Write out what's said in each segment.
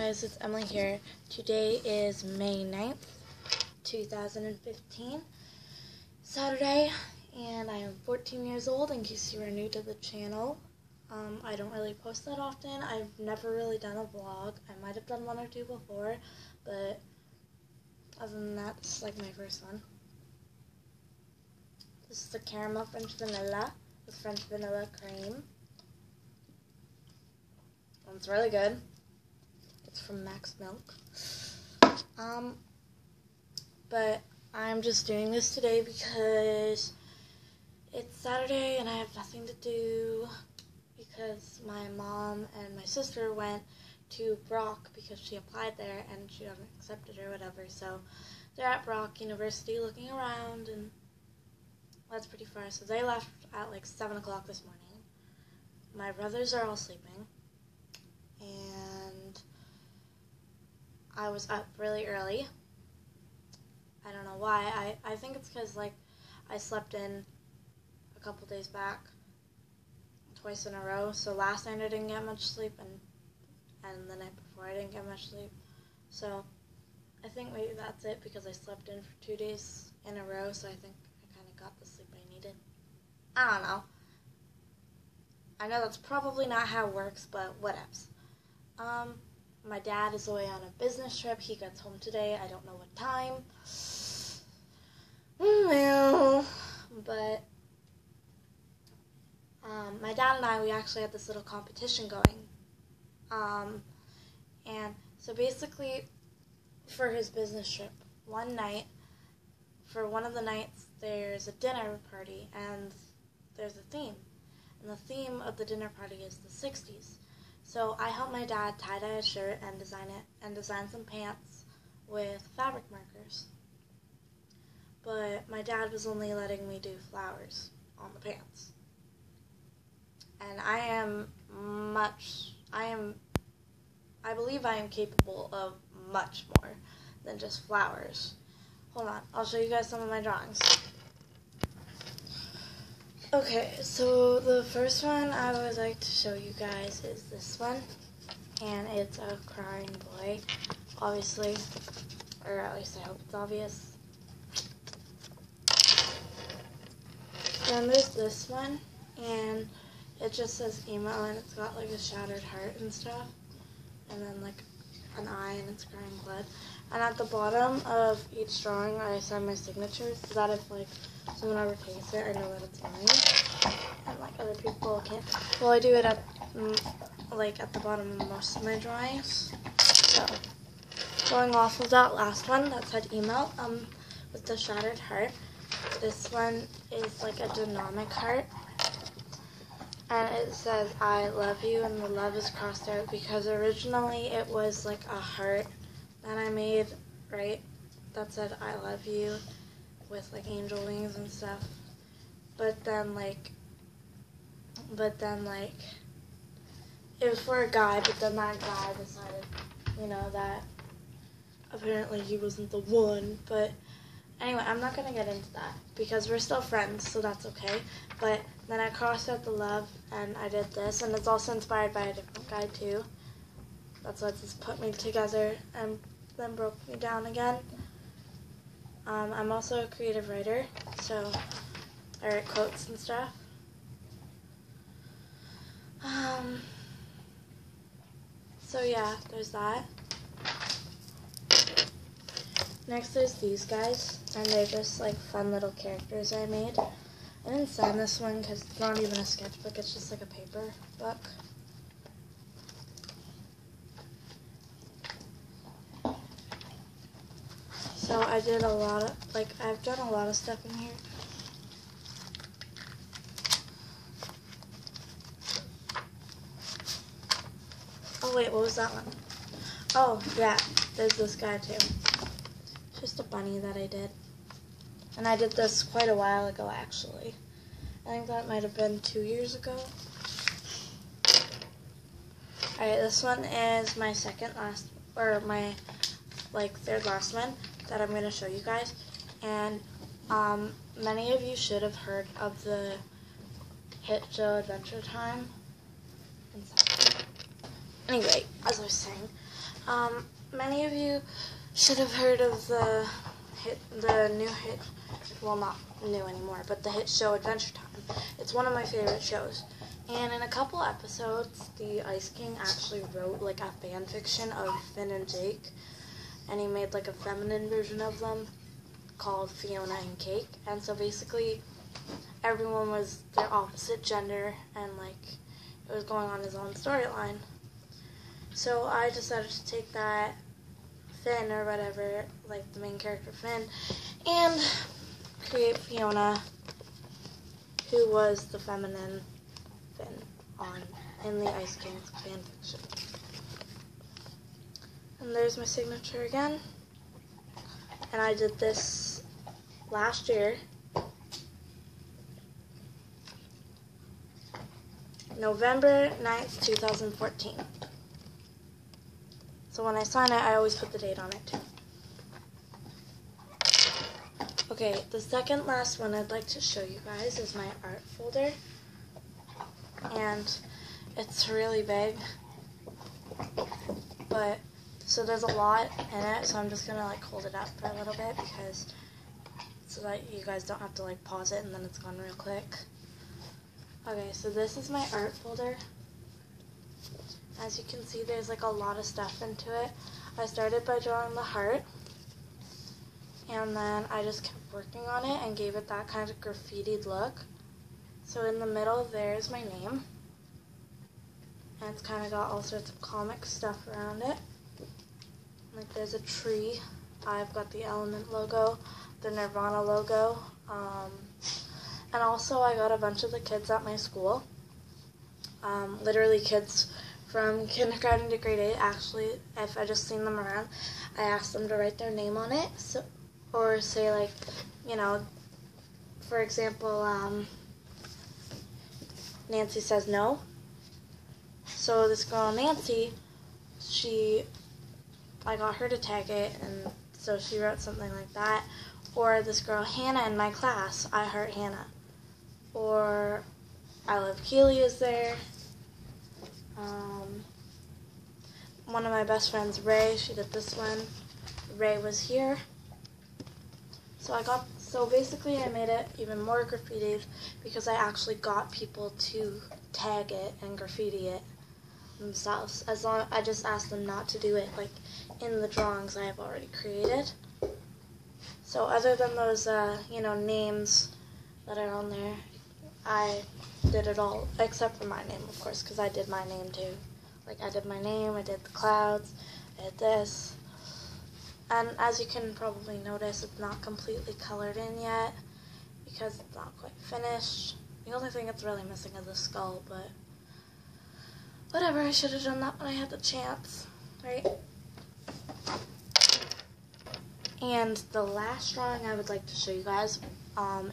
guys, it's Emily here. Today is May 9th, 2015, Saturday, and I am 14 years old in case you are new to the channel. I don't really post that often. I've never really done a vlog. I might have done one or two before, but other than that, this is like my first one. This is the caramel French vanilla with French vanilla cream. It's really good. It's from Max Milk. But I'm just doing this today because it's Saturday and I have nothing to do because my mom and my sister went to Brock because she applied there and she wasn't accepted or whatever. So they're at Brock University looking around, and that's pretty far. So they left at like 7 o'clock this morning. My brothers are all sleeping. And I was up really early. I don't know why. I think it's because, like, I slept in a couple days back twice in a row. So last night I didn't get much sleep, and the night before I didn't get much sleep. So I think maybe that's it, because I slept in for 2 days in a row. So I think I kind of got the sleep I needed. I don't know. I know that's probably not how it works, but whatevs. My dad is away on a business trip. He gets home today. I don't know what time. Well, but my dad and I, we actually had this little competition going. And so basically, for his business trip, one night, for one of the nights, there's a dinner party, and there's a theme. And the theme of the dinner party is the 60s. So I helped my dad tie-dye a shirt and design some pants with fabric markers. But my dad was only letting me do flowers on the pants. And I believe I am capable of much more than just flowers. Hold on, I'll show you guys some of my drawings. Okay, so the first one I would like to show you guys is this one, and it's a crying boy, obviously, or at least I hope it's obvious. Then there's this one, and it just says emo, and it's got like a shattered heart and stuff, and then like an eye, and it's crying blood. And at the bottom of each drawing, I sign my signatures so that if like someone ever takes it, I know that it's mine. And like other people can't. Well, I do it at the bottom of most of my drawings. So going off of that last one that said email, with the shattered heart, this one is like a dynamic heart. And it says, I love you, and the love is crossed out because originally it was like a heart that I made, right, that said I love you with like angel wings and stuff. But then like it was for a guy, but then that guy decided, that apparently he wasn't the one. But anyway, I'm not going to get into that because we're still friends, so that's okay. But then I crossed out the love, and I did this, and it's also inspired by a different guy too. That's what just put me together and then broke me down again. I'm also a creative writer, so I write quotes and stuff. So yeah, there's that. Next there's these guys, and they're just like fun little characters I made. I didn't sign this one because it's not even a sketchbook, it's just like a paper book. So I did a lot of, I've done a lot of stuff in here. Oh wait, what was that one? Oh yeah, there's this guy too. Just a bunny that I did. And I did this quite a while ago, actually. I think that might have been 2 years ago. Alright, this one is my third last one that I'm going to show you guys. And many of you should have heard of the hit show Adventure Time. Anyway, as I was saying, Many of you should have heard of the new hit, well, not new anymore, but the hit show Adventure Time. It's one of my favorite shows. And in a couple episodes, the Ice King actually wrote like a fan fiction of Finn and Jake, and he made like a feminine version of them called Fiona and Cake. And so basically, everyone was their opposite gender, and like it was going on his own storyline. So I decided to take that Finn or whatever, like the main character Finn, and create Fiona, who was the feminine Finn in the Ice King's fanfiction. And there's my signature again. And I did this last year, November 9th, 2014. So when I sign it, I always put the date on it too. Okay, the second last one I'd like to show you guys is my art folder. And it's really big. But, so there's a lot in it, so I'm just going to like hold it up for a little bit because, so that you guys don't have to like pause it and then it's gone real quick. Okay, so this is my art folder. As you can see, there's like a lot of stuff into it. I started by drawing the heart, and then I just kept working on it and gave it that kind of graffitied look. So in the middle there is my name, and it's kind of got all sorts of comic stuff around it. Like there's a tree. I've got the Element logo, the Nirvana logo, and also I got a bunch of the kids at my school, literally kids from kindergarten to grade 8. Actually, if I just seen them around, I asked them to write their name on it. So, or say like, you know, for example, Nancy says no. So this girl Nancy, I got her to tag it, and so she wrote something like that. Or this girl Hannah in my class, I heart Hannah. Or I love Keely is there. One of my best friends, Ray, she did this one. Ray was here. So basically I made it even more graffitied because I actually got people to tag it and graffiti it themselves. I just asked them not to do it like in the drawings I have already created. So other than those, names that are on there, I did it all, except for my name, of course, because I did my name too. Like, I did my name, I did the clouds, I did this. And as you can probably notice, it's not completely colored in yet, because it's not quite finished. The only thing it's really missing is the skull, but whatever, I should have done that when I had the chance, right? And the last drawing I would like to show you guys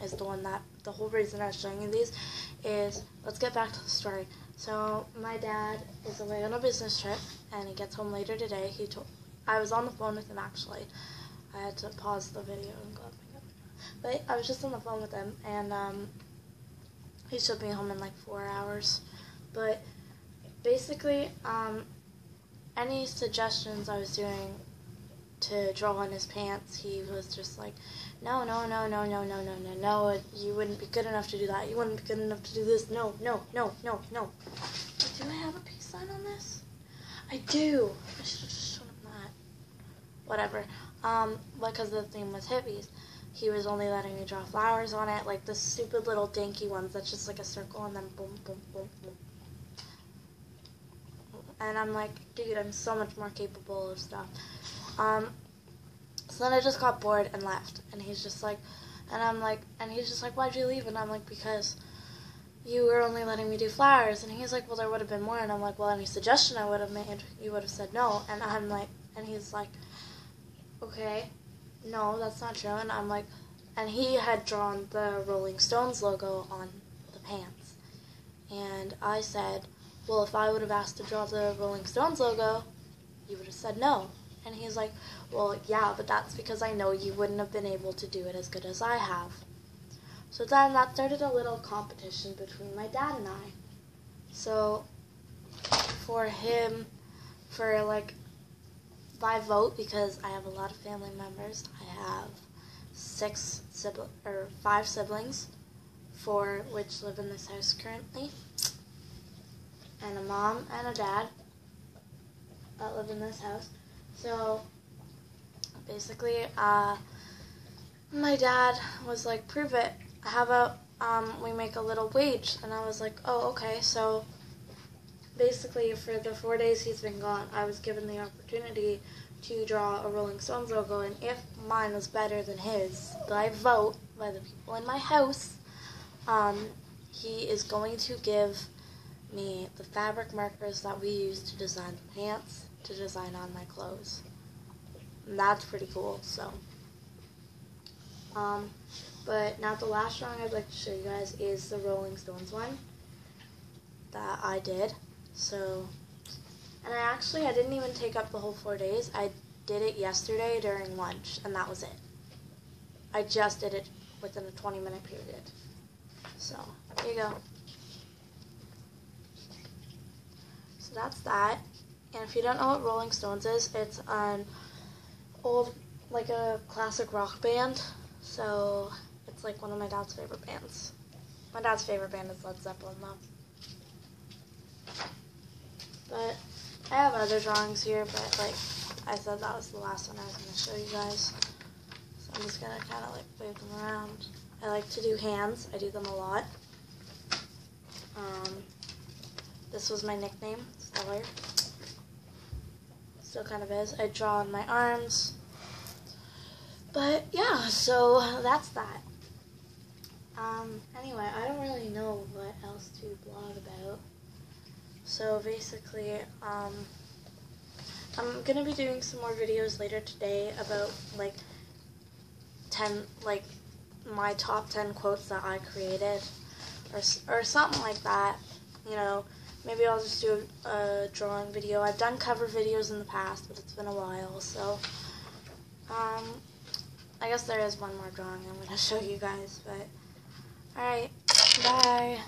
is the one that, the whole reason I was showing you these is, let's get back to the story. So my dad is away on a business trip, and he gets home later today. I was on the phone with him actually. I had to pause the video and go up and get it. But I was just on the phone with him, and he should be home in like 4 hours. But basically, any suggestions I was doing to draw on his pants, he was just like, no, you wouldn't be good enough to do that. You wouldn't be good enough to do this. No. Do I have a peace sign on this? I do. I should have just shown him that. Whatever. Because the theme was hippies, he was only letting me draw flowers on it, like the stupid little dinky ones that's just like a circle and then boom, boom, boom, boom. And I'm like, dude, I'm so much more capable of stuff. So then I just got bored and left, and he's just like, why'd you leave? And I'm like, because you were only letting me do flowers. And he's like, well, there would have been more. And I'm like, well, any suggestion I would have made, you would have said no. And I'm like, and he's like, okay, no, that's not true. And I'm like, and he had drawn the Rolling Stones logo on the pants. And I said, well, if I would have asked to draw the Rolling Stones logo, you would have said no. And he's like, well, yeah, but that's because I know you wouldn't have been able to do it as good as I have. So then that started a little competition between my dad and I. So for him, for like by vote because I have a lot of family members. I have 5 siblings, 4 which live in this house currently, and a mom and a dad that live in this house. So basically, my dad was like, prove it. How about we make a little wage? And I was like, oh, okay. So basically, for the 4 days he's been gone, I was given the opportunity to draw a Rolling Stones logo, and if mine was better than his, by vote by the people in my house, he is going to give me the fabric markers that we use to design the pants to design on my clothes. And that's pretty cool. So, but now the last drawing I'd like to show you guys is the Rolling Stones one that I did. So, and I didn't even take up the whole 4 days. I did it yesterday during lunch, and that was it. I just did it within a 20-minute period. So, there you go. So that's that. And if you don't know what Rolling Stones is, it's an old, like a classic rock band. So, it's like one of my dad's favorite bands. My dad's favorite band is Led Zeppelin, though. But I have other drawings here, but like I said, that was the last one I was going to show you guys. So I'm just going to kind of like wave them around. I like to do hands. I do them a lot. This was my nickname, Stellar. Still kind of is. I draw on my arms. But yeah, so that's that. Anyway, I don't really know what else to blog about. So basically, I'm going to be doing some more videos later today about like my top 10 quotes that I created or something like that. You know, maybe I'll just do a drawing video. I've done cover videos in the past, but it's been a while. So, I guess there is one more drawing I'm going to show you guys, but alright, bye.